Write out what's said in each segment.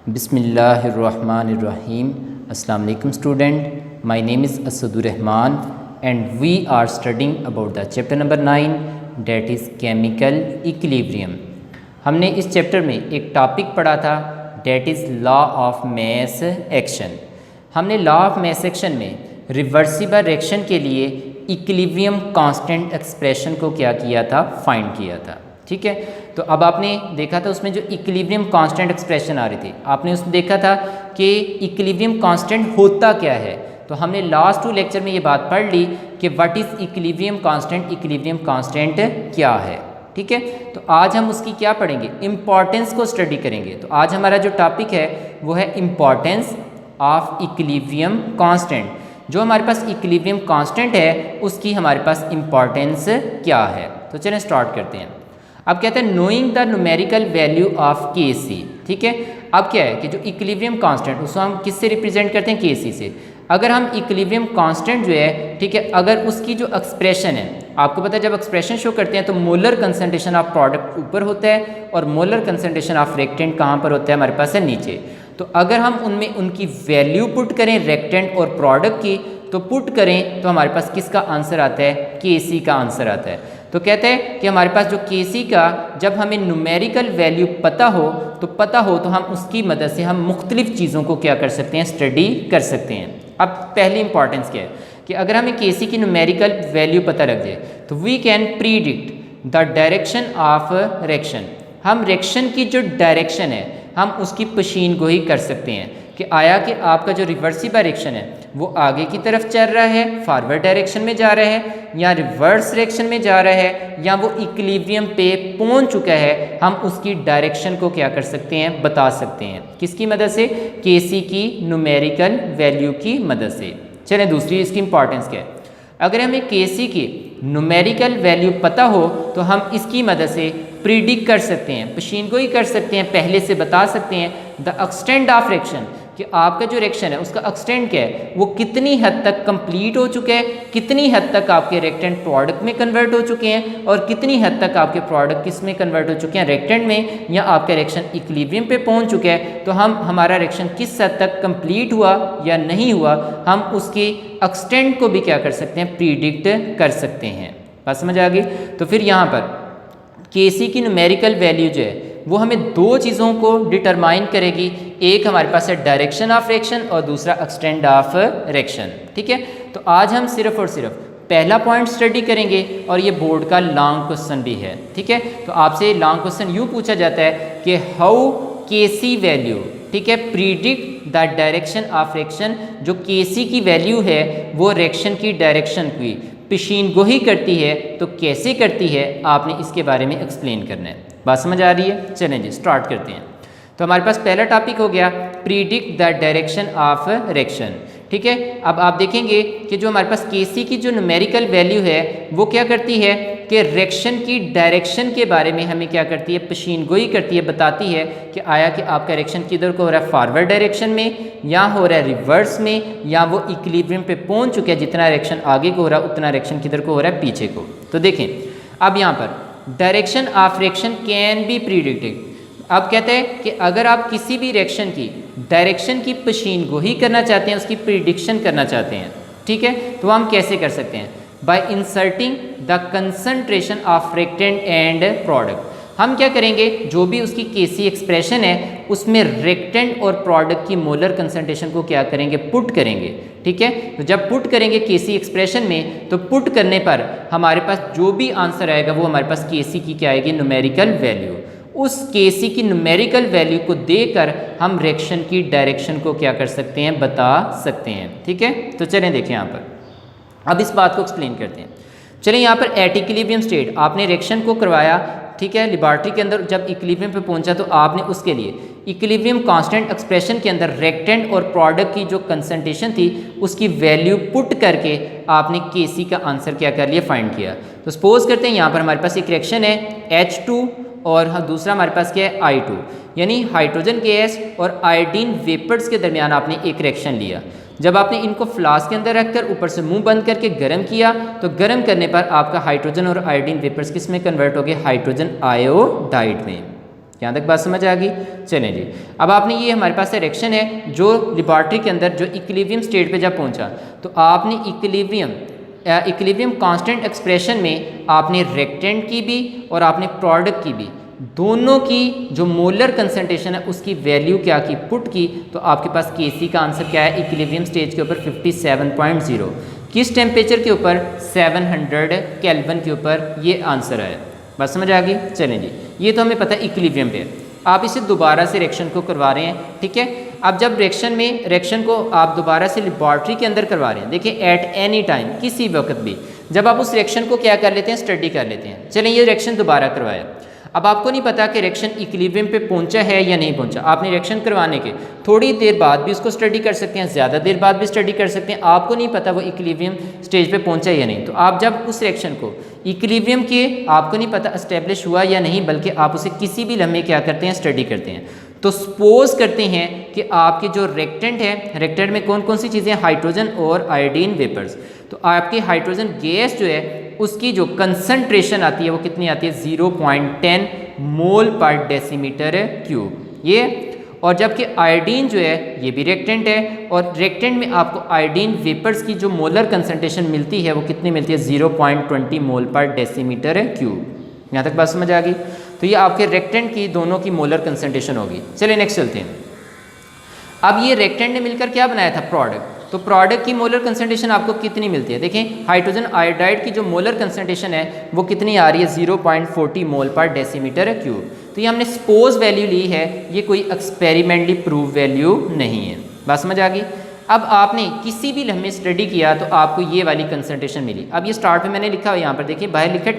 Bismillahirrahmanirrahim. Assalamu alaikum student. My name is Asadur Rahman and we are studying about the chapter number 9 that is chemical equilibrium. हमने इस chapter में एक topic पढ़ा था that is law of mass action. हमने law of mass action में reversible reaction के लिए इक्विलिब्रियम कांस्टेंट एक्सप्रेशन को क्या किया था, फाइंड किया था. ठीक है, तो अब आपने देखा था उसमें जो इक्विलिब्रियम कांस्टेंट एक्सप्रेशन आ रही थी, आपने उसमें देखा था कि इक्विलिब्रियम कांस्टेंट होता क्या है. तो हमने लास्ट 2 लेक्चर में ये बात पढ़ ली कि what is equilibrium constant, equilibrium constant क्या है. ठीक है, तो आज हम उसकी क्या पढ़ेंगे, इम्पॉर्टेंस को स्टडी करेंगे. तो आज हमारा जो टॉपिक है वो है इम्पॉर्टेंस ऑफ इक्विलिब्रियम कांस्टेंट. जो हमारे पास इक्विलिब्रियम कांस्टेंट है उसकी हमारे पास इम्पॉर्टेंस क्या है. तो चलें स्टार्ट करते हैं. अब कहते हैं knowing the numerical value of के सी. ठीक है, अब क्या है कि जो इक्विलिब्रियम कांस्टेंट उसको हम किससे रिप्रेजेंट करते हैं, के सी से. अगर हम इक्विलिब्रियम कांस्टेंट जो है, ठीक है, अगर उसकी जो एक्सप्रेशन है, आपको पता है जब एक्सप्रेशन शो करते हैं तो मोलर कंसंट्रेशन ऑफ प्रोडक्ट ऊपर होता है और मोलर कंसंट्रेशन ऑफ रिएक्टेंट कहाँ पर होता है, हमारे पास है नीचे. तो अगर हम उनमें उनकी वैल्यू पुट करें रिएक्टेंट और प्रोडक्ट की, तो पुट करें तो हमारे पास किसका आंसर आता है, के सी का आंसर आता है. तो कहते हैं कि हमारे पास जो के सी का जब हमें न्यूमेरिकल वैल्यू पता हो तो हम उसकी मदद से हम मुख्तलिफ चीज़ों को क्या कर सकते हैं, स्टडी कर सकते हैं. अब पहली इंपॉर्टेंस क्या है कि अगर हमें के सी की न्यूमेरिकल वैल्यू पता लग जाए तो we can predict the direction of reaction. हम रिएक्शन की जो डायरेक्शन है हम उसकी पेशीन गोई कर सकते हैं कि आया कि आपका जो रिवर्सिबल रिएक्शन है वो आगे की तरफ चल रहा है, फॉरवर्ड डायरेक्शन में जा रहा है, या रिवर्स डायरेक्शन में जा रहा है, या वो इक्विलिब्रियम पे पहुंच चुका है. हम उसकी डायरेक्शन को क्या कर सकते हैं, बता सकते हैं. किसकी मदद से, के सी की न्यूमेरिकल वैल्यू की मदद से. चलें दूसरी इसकी इंपॉर्टेंस क्या है. अगर हमें के सी की न्यूमेरिकल वैल्यू पता हो तो हम इसकी मदद से प्रिडिक्ट कर सकते हैं, पेशीन गोई कर सकते हैं, पहले से बता सकते हैं द एक्सटेंट ऑफ रिएक्शन, कि आपका जो रिएक्शन है उसका एक्सटेंट क्या है, वो कितनी हद तक कंप्लीट हो चुका है, कितनी हद तक आपके रिएक्टेंट प्रोडक्ट में कन्वर्ट हो चुके हैं, और कितनी हद तक आपके प्रोडक्ट किस में कन्वर्ट हो चुके हैं, रिएक्टेंट में, या आपका रिएक्शन इक्विलिब्रियम पे पहुंच चुका है. तो हम हमारा रिएक्शन किस हद तक कंप्लीट हुआ या नहीं हुआ, हम उसके एक्सटेंट को भी क्या कर सकते हैं, प्रीडिक्ट कर सकते हैं. बात समझ आ गई. तो फिर यहाँ पर के सी की न्यूमेरिकल वैल्यू जो है वो हमें 2 चीज़ों को डिटरमाइन करेगी. एक हमारे पास है डायरेक्शन ऑफ रिएक्शन और दूसरा एक्सटेंट ऑफ रिएक्शन. ठीक है, तो आज हम सिर्फ और सिर्फ पहला पॉइंट स्टडी करेंगे और ये बोर्ड का लॉन्ग क्वेश्चन भी है. ठीक है, तो आपसे लॉन्ग क्वेश्चन यूँ पूछा जाता है कि हाउ के सी वैल्यू, ठीक है, predict the direction of reaction. जो के सी की वैल्यू है वो रिएक्शन की डायरेक्शन की पेशीन गोई करती है, तो कैसे करती है आपने इसके बारे में एक्सप्लेन करना है. बात समझ आ रही है. चलें जी स्टार्ट करते हैं. तो हमारे पास पहला टॉपिक हो गया predict the direction of reaction. ठीक है, अब आप देखेंगे कि जो हमारे पास के सी की जो न्यूमेरिकल वैल्यू है वो क्या करती है कि रिएक्शन की डायरेक्शन के बारे में हमें क्या करती है, पेशीन गोई करती है, बताती है कि आया कि आपका रिएक्शन किधर को हो रहा है, फॉरवर्ड डायरेक्शन में, या हो रहा है रिवर्स में, या वो इक्विलिब्रियम पे पहुंच चुका है, जितना रिएक्शन आगे को हो रहा है उतना रिएक्शन किधर को हो रहा है, पीछे को. तो देखें अब यहाँ पर direction of reaction can be predicted. अब कहते हैं कि अगर आप किसी भी रिएक्शन की डायरेक्शन की पेशीन गोई करना चाहते हैं, उसकी प्रिडिक्शन करना चाहते हैं, ठीक है, तो हम कैसे कर सकते हैं, bye inserting the concentration of reactant and product. हम क्या करेंगे, जो भी उसकी के सी एक्सप्रेशन है उसमें रिएक्टेंट और प्रोडक्ट की मोलर कंसंट्रेशन को क्या करेंगे, पुट करेंगे. ठीक है, तो जब पुट करेंगे के सी एक्सप्रेशन में, तो पुट करने पर हमारे पास जो भी आंसर आएगा वो हमारे पास के सी की क्या आएगी, न्यूमेरिकल वैल्यू. उस के सी की न्यूमेरिकल वैल्यू को देकर हम रिएक्शन की डायरेक्शन को क्या कर सकते हैं, बता सकते हैं. ठीक है, तो चलें देखें यहाँ पर अब इस बात को एक्सप्लेन करते हैं. चलें यहाँ पर एट इक्विलिब्रियम स्टेट आपने रिएक्शन को करवाया, ठीक है, लेबोरेटरी के अंदर जब इक्विलिब्रियम पे पहुंचा तो आपने उसके लिए इक्विलिब्रियम कांस्टेंट एक्सप्रेशन के अंदर रिएक्टेंट और प्रोडक्ट की जो कंसंट्रेशन थी उसकी वैल्यू पुट करके आपने के सी का आंसर क्या कर लिया, फाइंड किया. तो सपोज करते हैं यहाँ पर हमारे पास एक रिएक्शन है H2 और दूसरा हमारे पास क्या है, I2, यानी हाइड्रोजन गैस और आयोडीन वेपर्स के दरमियान आपने एक रिएक्शन लिया. जब आपने इनको फ्लास्क के अंदर रखकर ऊपर से मुंह बंद करके गर्म किया तो गर्म करने पर आपका हाइड्रोजन और आयोडीन वेपर्स किस में कन्वर्ट हो गए, हाइड्रोजन आयोडाइड में. यहाँ तक बात समझ आ गई। चलें जी, अब आपने ये हमारे पास रिएक्शन है जो लेबॉर्ट्री के अंदर जो इक्विलिब्रियम स्टेट पे जब पहुँचा तो आपने इक्विलिब्रियम कांस्टेंट एक्सप्रेशन में आपने रिएक्टेंट की भी और आपने प्रोडक्ट की भी दोनों की जो मोलर कंसंट्रेशन है उसकी वैल्यू क्या की, पुट की, तो आपके पास केसी का आंसर क्या है, इक्विलिब्रियम स्टेज के ऊपर 57.0, किस टेम्परेचर के ऊपर, 700 केल्विन के ऊपर ये आंसर है। बस समझ आ गई। चलें जी, ये तो हमें पता है इक्विलिब्रियम पे। आप इसे दोबारा से रिएक्शन को करवा रहे हैं, ठीक है। अब जब रिएक्शन को आप दोबारा से लेबॉर्ट्री के अंदर करवा रहे हैं, देखिए एट एनी टाइम, किसी वक्त भी जब आप उस रिएक्शन को क्या कर लेते हैं, स्टडी कर लेते हैं। चलें ये रिएक्शन दोबारा करवाया, अब आपको नहीं पता कि रिएक्शन इक्विलिब्रियम पे पहुंचा है या नहीं पहुंचा। आपने रिएक्शन करवाने के थोड़ी देर बाद भी उसको स्टडी कर सकते हैं, ज़्यादा देर बाद भी स्टडी कर सकते हैं, आपको नहीं पता वो इक्विलिब्रियम स्टेज पे पहुंचा या नहीं। तो आप जब उस रिएक्शन को इक्विलिब्रियम के आपको नहीं पता एस्टेब्लिश हुआ या नहीं, बल्कि आप उसे किसी भी लम्हे क्या करते हैं, स्टडी करते हैं। तो सपोज करते हैं कि आपके जो रिएक्टेंट है, रिएक्टेंट में कौन कौन सी चीज़ें, हाइड्रोजन और आयोडीन वेपर्स, तो आपकी हाइड्रोजन गैस जो है उसकी जो कंसंट्रेशन आती है वो कितनी आती है, 0.10 मोल पर डेसीमीटर क्यूब ये। और जबकि आयोडीन जो है ये भी रिएक्टेंट है, और रिएक्टेंट में आपको आयोडीन वेपर्स की जो मोलर कंसंट्रेशन मिलती है वो कितनी मिलती है, 0.20 मोल पर डेसीमीटर क्यूब। यहाँ तक बात समझ आ गई। तो ये आपके रिएक्टेंट की दोनों की मोलर कंसंट्रेशन होगी। चलिए नेक्स्ट चलते हैं। अब ये रिएक्टेंट ने मिलकर क्या बनाया था, प्रोडक्ट। तो प्रोडक्ट की मोलर कंसंट्रेशन आपको कितनी मिलती है, देखें हाइड्रोजन आयोडाइड की जो मोलर कंसंट्रेशन है वो कितनी आ रही है, 0.40 मोल पर डेसीमीटर क्यूब। तो ये हमने सपोज वैल्यू ली है, ये कोई एक्सपेरिमेंटली प्रूव वैल्यू नहीं है। बात समझ आ गई। अब आपने किसी भी लम्हे स्टडी किया तो आपको ये वाली कंसंट्रेशन मिली। अब ये स्टार्ट में मैंने लिखा हुआ, यहाँ पर देखिए बाहर लिखा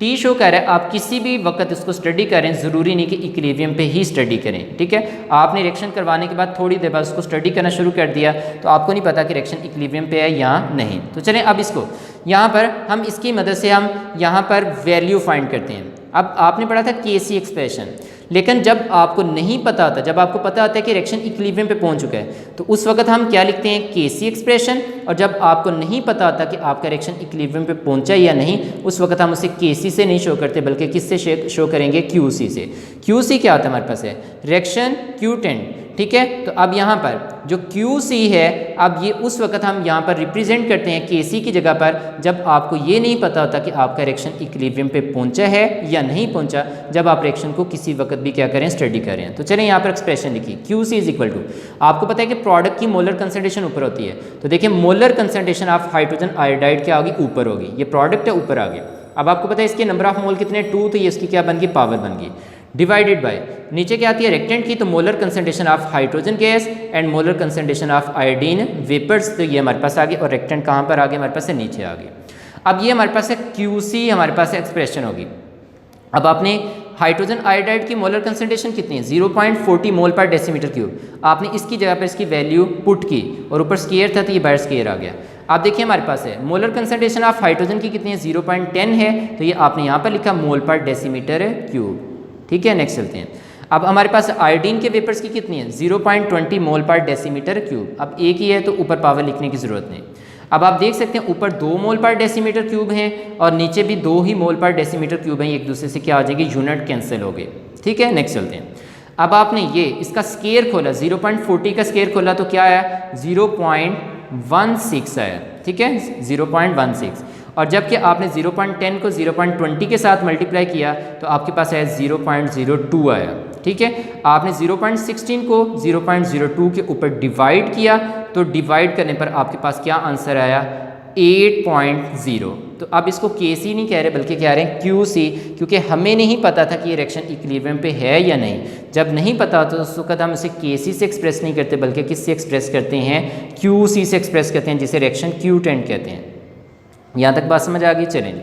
टी शो कर रहा है। आप किसी भी वक्त इसको स्टडी करें, ज़रूरी नहीं कि इक्विलिब्रियम पे ही स्टडी करें, ठीक है। आपने रिएक्शन करवाने के बाद थोड़ी देर बाद उसको स्टडी करना शुरू कर दिया तो आपको नहीं पता कि रिएक्शन इक्विलिब्रियम पे है या नहीं। तो चलें अब इसको यहाँ पर हम इसकी मदद से हम यहाँ पर वैल्यू फाइंड करते हैं। अब आपने पढ़ा था केसी एक्सप्रेशन, लेकिन जब आपको नहीं पता होता, जब आपको पता होता है कि रिएक्शन इक्विलिब्रियम पे पहुंच चुका है, तो उस वक्त हम क्या लिखते हैं, केसी एक्सप्रेशन। और जब आपको नहीं पता होता कि आपका रिएक्शन इक्विलिब्रियम पे पहुंचा या नहीं, उस वक्त हम उसे केसी से नहीं शो करते, बल्कि किससे शो करेंगे, क्यूसी से। क्यूसी क्या होता है हमारे पास है, रिएक्शन क्यूटेंट, ठीक है। तो अब यहाँ पर जो QC है, अब ये उस वक्त हम यहाँ पर रिप्रेजेंट करते हैं KC की जगह पर, जब आपको ये नहीं पता होता कि आपका रिएक्शन इक्विलिब्रियम पे पहुंचा है या नहीं पहुंचा, जब आप रिएक्शन को किसी वक्त भी क्या करें, स्टडी करें। तो चलें यहाँ पर एक्सप्रेशन लिखिए, QC इज इक्वल टू, आपको पता है कि प्रोडक्ट की मोलर कंसंट्रेशन ऊपर होती है, तो देखिए molar concentration of hydrogen iodide क्या होगी, ऊपर होगी। ये प्रोडक्ट है, ऊपर आ गया। अब आपको पता है इसके नंबर ऑफ मोल कितने, 2, तो ये इसकी क्या बन गई, पावर बन गई, डिवाइडेड बाय नीचे क्या आती है, रिएक्टेंट की, तो molar concentration of hydrogen gas and molar concentration of iodine vapours. तो ये हमारे पास आ गया, और रिएक्टेंट कहाँ पर आ गया, हमारे पास से नीचे आ गया। अब ये हमारे पास है QC, हमारे पास एक्सप्रेशन होगी। अब आपने हाइड्रोजन आयोडाइड की मोलर कंसंट्रेशन कितनी है, 0.40 मोल पर डेसीमीटर क्यूब। आपने इसकी जगह पर इसकी वैल्यू पुट की, और ऊपर स्केयर था तो ये बाहर स्केयर आ गया। आप देखिए हमारे पास है मोलर कंसंट्रेशन ऑफ हाइड्रोजन की कितनी है, 0.10 है, तो ये आपने यहाँ पर लिखा मोल पर डेसीमीटर क्यूब, ठीक है। नेक्स्ट चलते हैं। अब हमारे पास आयोडीन के वेपर्स की कितनी है, 0.20 मोल पर डेसीमीटर क्यूब। अब एक ही है तो ऊपर पावर लिखने की ज़रूरत नहीं। अब आप देख सकते हैं ऊपर 2 मोल पर डेसीमीटर क्यूब हैं, और नीचे भी 2 ही मोल पर डेसीमीटर क्यूब हैं, एक दूसरे से क्या आ जाएगी, यूनिट कैंसिल हो गए, ठीक है। नेक्स्ट चलते हैं। अब आपने ये इसका स्केयर खोला, 0.40 का स्केयर खोला तो क्या आया, 0.16 आया, ठीक है, 0.16। और जबकि आपने 0.10 को 0.20 के साथ मल्टीप्लाई किया तो आपके पास आया 0.02 आया, ठीक है। आपने 0.16 को 0.02 के ऊपर डिवाइड किया, तो डिवाइड करने पर आपके पास क्या आंसर आया, 8.0। तो अब इसको KC नहीं कह रहे बल्कि कह रहे हैं QC, क्योंकि हमें नहीं पता था कि ये रिएक्शन इक्विलिब्रियम पे है या नहीं। जब नहीं पता तो उस वक्त हम इसे KC से एक्सप्रेस नहीं करते, बल्कि किससे एक्सप्रेस करते हैं, QC से एक्सप्रेस करते हैं, जिसे रिएक्शन क्यूटेंट कहते हैं। यहाँ तक बात समझ आ गई। चलेंगे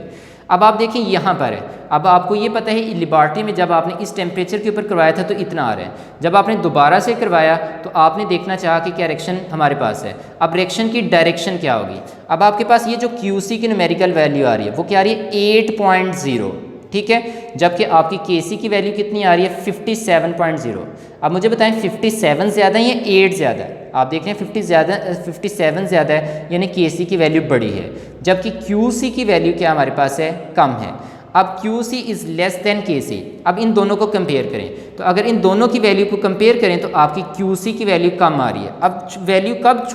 अब आप देखें यहाँ पर है, अब आपको ये पता है लेबॉर्ट्री में जब आपने इस टेम्परेचर के ऊपर करवाया था तो इतना आ रहा है, जब आपने दोबारा से करवाया तो आपने देखना चाहा कि क्या रिएक्शन हमारे पास है। अब रिएक्शन की डायरेक्शन क्या होगी, अब आपके पास ये जो QC की न्यूमेरिकल वैल्यू आ रही है वो क्या आ रही है, 8.0, ठीक है। जबकि आपकी KC की वैल्यू कितनी आ रही है, 57.0। अब मुझे बताएं 57 ज़्यादा है या 8 ज़्यादा है। आप देख रहे हैं 57 ज़्यादा है, यानी KC की वैल्यू बड़ी है, जबकि QC की वैल्यू क्या हमारे पास है, कम है। अब Q C is less than K C. अब इन दोनों को कंपेयर करें, तो अगर इन दोनों की वैल्यू को कंपेयर करें तो आपकी क्यू सी की वैल्यू कम आ रही है। अब वैल्यू कब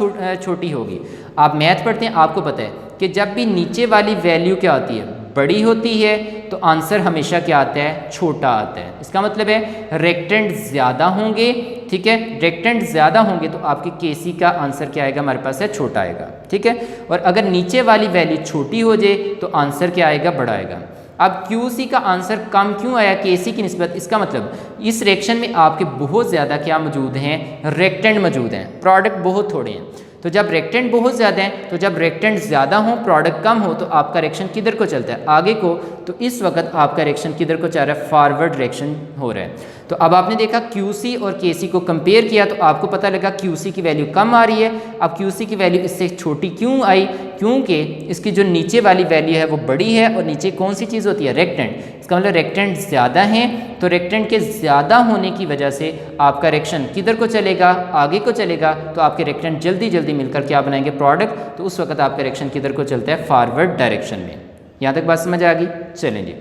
छोटी होगी? आप मैथ पढ़ते हैं, आपको पता है कि जब भी नीचे वाली वैल्यू क्या होती है, बड़ी होती है, तो आंसर हमेशा क्या आता है, छोटा आता है। इसका मतलब है रेक्टेंट ज़्यादा होंगे, ठीक है, रेक्टेंट ज़्यादा होंगे तो आपके केसी का आंसर क्या आएगा, हमारे पास है छोटा आएगा, ठीक है। और अगर नीचे वाली वैल्यू छोटी हो जाए तो आंसर क्या आएगा, बड़ा आएगा। अब QC का आंसर कम क्यों आया KC की निस्बत? इसका मतलब इस रिएक्शन में आपके बहुत ज़्यादा क्या मौजूद हैं, रेक्टेंट मौजूद हैं, प्रोडक्ट बहुत थोड़े हैं। तो जब रेक्टेंट बहुत ज़्यादा है, तो जब रेक्टेंट ज़्यादा हो प्रोडक्ट कम हो तो आपका रिएक्शन किधर को चलता है, आगे को। तो इस वक्त आपका रिएक्शन किधर को चल रहा है, फॉरवर्ड रिएक्शन हो रहा है। तो अब आपने देखा QC और KC को कंपेयर किया तो आपको पता लगा QC की वैल्यू कम आ रही है। अब QC की वैल्यू इससे छोटी क्यों आई? क्योंकि इसकी जो नीचे वाली वैल्यू है वो बड़ी है, और नीचे कौन सी चीज़ होती है, रेक्टेंट। इसका मतलब रेक्टेंट ज़्यादा है, तो रेक्टेंट के ज़्यादा होने की वजह से आपका रिएक्शन किधर को चलेगा, आगे को चलेगा। तो आपके रेक्टेंट जल्दी जल्दी मिलकर क्या बनाएंगे, प्रोडक्ट। तो उस वक्त आपका रिएक्शन किधर को चलता है, फॉरवर्ड डायरेक्शन में। यहाँ तक बात समझ आ गई? चलें जी,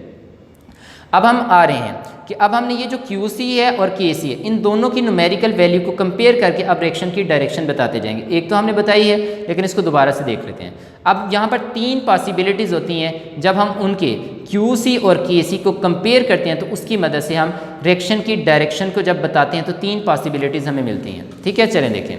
अब हम आ रहे हैं कि अब हमने ये जो QC है और KC है, इन दोनों की न्यूमेरिकल वैल्यू को कंपेयर करके अब रिएक्शन की डायरेक्शन बताते जाएंगे। एक तो हमने बताई है, लेकिन इसको दोबारा से देख लेते हैं। अब यहाँ पर 3 पॉसिबिलिटीज़ होती हैं। जब हम उनके QC और KC को कंपेयर करते हैं तो उसकी मदद से हम रिएक्शन की डायरेक्शन को जब बताते हैं तो 3 पॉसिबिलिटीज़ हमें मिलती हैं, ठीक है। चलें देखें,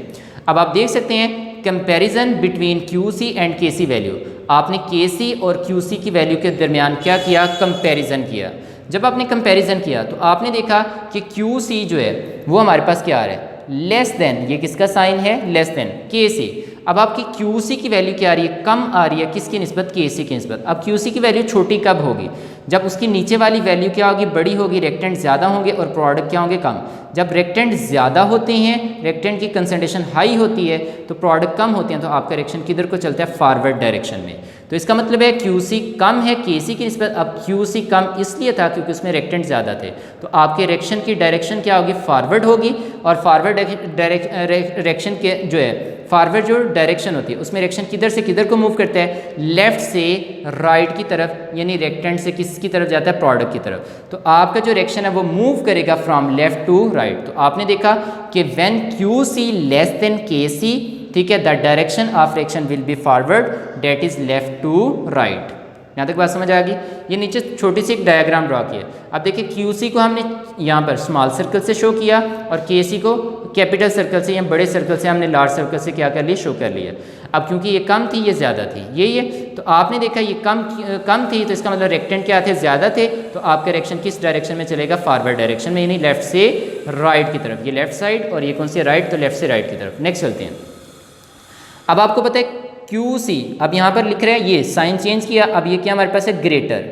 अब आप देख सकते हैं comparison between QC and KC value. आपने KC और QC की वैल्यू के दरमियान क्या किया, कंपैरिजन किया। जब आपने कंपैरिजन किया तो आपने देखा कि QC जो है वो हमारे पास क्या आ रहा है, लेस देन, ये किसका साइन है, लेस देन KC। अब आपकी QC की वैल्यू क्या आ रही है, कम आ रही है, किसकी निस्बत, KC की निस्बत। अब QC की वैल्यू छोटी कब होगी, जब उसकी नीचे वाली वैल्यू क्या होगी, बड़ी होगी, रेक्टेंट ज़्यादा होंगे और प्रोडक्ट क्या होंगे, कम। जब रेक्टेंट ज़्यादा होते हैं, रेक्टेंट की कंसंट्रेशन हाई होती है, तो प्रोडक्ट कम होते हैं, तो आपका रिएक्शन किधर को चलता है, फॉरवर्ड डायरेक्शन में। तो इसका मतलब है QC कम है KC की निस्बत। अब QC कम इसलिए था क्योंकि उसमें रेक्टेंट ज़्यादा थे, तो आपके रिएक्शन की डायरेक्शन क्या होगी, फॉरवर्ड होगी। और फॉरवर्ड डायरेक्शन के जो है, फॉरवर्ड जो डायरेक्शन होती है उसमें रिएक्शन किधर से किधर को मूव करता है, लेफ्ट से राइट की तरफ, यानी रेक्टेंट से किसकी तरफ जाता है, प्रोडक्ट की तरफ। तो आपका जो रिएक्शन है वो मूव करेगा फ्रॉम लेफ्ट टू राइट। तो आपने देखा कि when QC less than KC, ठीक है, the direction of reaction will be forward, that is left to right. यहाँ तक बात समझ आ गई? ये नीचे छोटी सी एक डायग्राम ड्रॉ किया। अब देखिए QC को हमने यहाँ पर स्मॉल सर्कल से शो किया और KC को कैपिटल सर्कल से या बड़े सर्कल से हमने लार्ज सर्कल से क्या कर लिया, शो कर लिया। अब क्योंकि ये कम थी, ये ज़्यादा थी, ये तो आपने देखा ये कम थी, तो इसका मतलब रेक्टेंट क्या थे, ज़्यादा थे, तो आपका रिएक्शन किस डायरेक्शन में चलेगा, फॉरवर्ड डायरेक्शन में, यानी लेफ्ट से राइट की तरफ। ये लेफ्ट साइड और ये कौन सी, राइट, तो लेफ्ट से राइट की तरफ। नेक्स्ट चलते हैं। अब आपको पता है QC, अब यहाँ पर लिख रहे हैं, ये साइन चेंज किया, अब ये क्या हमारे पास है, ग्रेटर,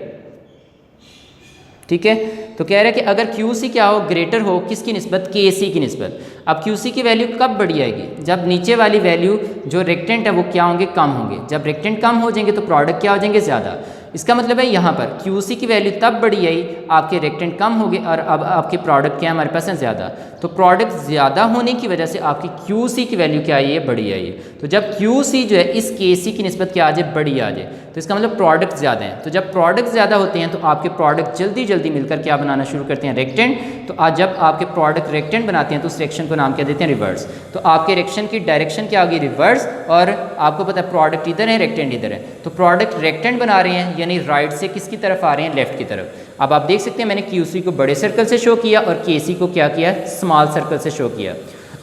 ठीक है। तो कह रहा है कि अगर QC क्या हो, ग्रेटर हो, किसकी निस्बत, KC की निस्बत। अब QC की वैल्यू कब बढ़ी आएगी, जब नीचे वाली वैल्यू जो रेक्टेंट है वो क्या होंगे, कम होंगे। जब रेक्टेंट कम हो जाएंगे तो प्रोडक्ट क्या हो जाएंगे, ज़्यादा। इसका मतलब है यहाँ पर QC की वैल्यू तब बढ़ी आई, आपके रेक्टेंट कम हो गए और अब आपके प्रोडक्ट क्या हमारे पास है, ज़्यादा। तो प्रोडक्ट ज़्यादा होने की वजह से आपकी QC की वैल्यू क्या आई है, बड़ी आई है। तो जब QC जो है इस KC की निस्बत क्या आ जाए, बड़ी आ जाए, तो इसका मतलब प्रोडक्ट ज़्यादा है। तो जब प्रोडक्ट ज़्यादा होते हैं तो आपके प्रोडक्ट जल्दी जल्दी मिलकर क्या बनाना शुरू करते हैं, रेक्टेंट। तो आज जब आपके प्रोडक्ट रेक्टेंट बनाते हैं तो उस रिएक्शन को नाम क्या देते हैं, रिवर्स। तो आपके रिएक्शन की डायरेक्शन क्या होगी, रिवर्स। और आपको पता है प्रोडक्ट इधर है, रेक्टेंट इधर है, तो प्रोडक्ट रेक्टेंट बना रहे हैं, यानी राइट से किसकी तरफ आ रहे हैं, लेफ्ट की तरफ। अब आप देख सकते हैं मैंने QC को बड़े सर्कल से शो किया और KC को क्या किया, स्मॉल सर्कल से शो किया।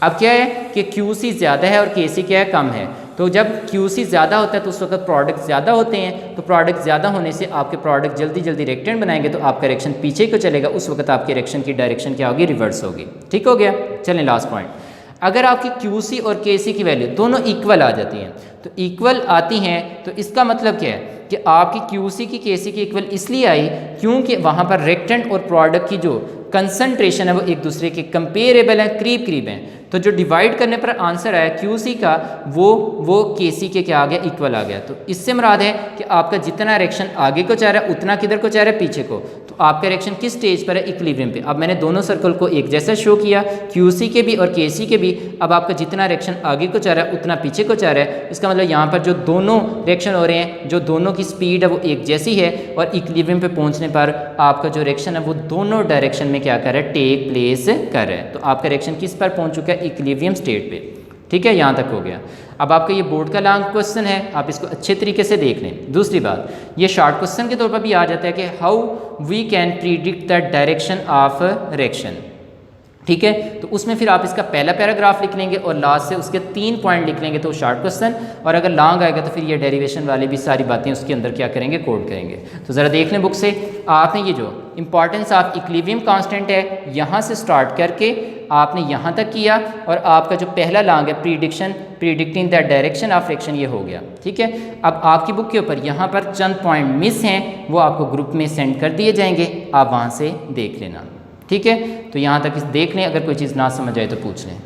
अब क्या है कि QC ज़्यादा है और KC क्या है, कम है। तो जब QC ज़्यादा होता है तो उस वक्त प्रोडक्ट ज़्यादा होते हैं, तो प्रोडक्ट ज़्यादा होने से आपके प्रोडक्ट जल्दी जल्दी रेक्टेंट बनाएंगे, तो आपका रिएक्शन पीछे को चलेगा, उस वक्त आपके रिएक्शन की डायरेक्शन क्या होगी, रिवर्स होगी। ठीक हो गया। चलें लास्ट पॉइंट, अगर आपकी QC और KC की वैल्यू दोनों इक्वल आ जाती हैं, तो इक्वल आती हैं तो इसका मतलब क्या है कि आपकी QC की KC की इक्वल इसलिए आई क्योंकि वहाँ पर रेक्टेंट और प्रोडक्ट की जो कंसंट्रेशन है वो एक दूसरे के कंपेरेबल हैं, करीब करीब हैं। तो जो डिवाइड करने पर आंसर आया QC का वो KC के क्या आ गया, इक्वल आ गया। तो इससे मुराद है कि आपका जितना रिएक्शन आगे को जा रहा है उतना किधर को जा रहा है, पीछे को। तो आपका रिएक्शन किस स्टेज पर है, इक्विलिब्रियम पे। अब मैंने दोनों सर्कल को एक जैसा शो किया, QC के भी और KC के भी। अब आपका जितना रिएक्शन आगे को जा रहा है उतना पीछे को जा रहा है। इसका मतलब यहाँ पर जो दोनों रिएक्शन हो रहे हैं, जो दोनों की स्पीड है वो एक जैसी है, और इक्विलिब्रियम पे पहुँचने पर आपका जो रिएक्शन है वो दोनों डायरेक्शन में क्या कर रहा है, टेक प्लेस कर रहा है। तो आपका रिएक्शन किस पर पहुँच चुका है, इक्विलिब्रियम स्टेट पे। ठीक है, यहाँ तक हो गया। अब आपका ये बोर्ड का लॉन्ग क्वेश्चन है, आप इसको अच्छे तरीके से देख लें। दूसरी बात, ये शॉर्ट क्वेश्चन के तौर पर भी आ जाता है कि how we can predict the direction of reaction. ठीक है, तो उसमें फिर आप इसका पहला पैराग्राफ लिख लेंगे और लास्ट से उसके 3 पॉइंट लिख लेंगे, तो शॉर्ट क्वेश्चन। और अगर लॉन्ग आएगा तो फिर ये डेरिवेशन वाले भी सारी बातें उसके अंदर क्या करेंगे, कोड करेंगे। तो ज़रा देख लें बुक से। आपने ये जो इंपॉर्टेंस ऑफ इक्विलिब्रियम कांस्टेंट है, यहाँ से स्टार्ट करके आपने यहाँ तक किया, और आपका जो पहला लॉन्ग है predicting the direction of reaction, ये हो गया। ठीक है, अब आपकी बुक के ऊपर यहाँ पर चंद पॉइंट मिस हैं, वो आपको ग्रुप में सेंड कर दिए जाएंगे, आप वहाँ से देख लेना। ठीक है, तो यहाँ तक इस देख लें, अगर कोई चीज़ ना समझ आए तो पूछ लें।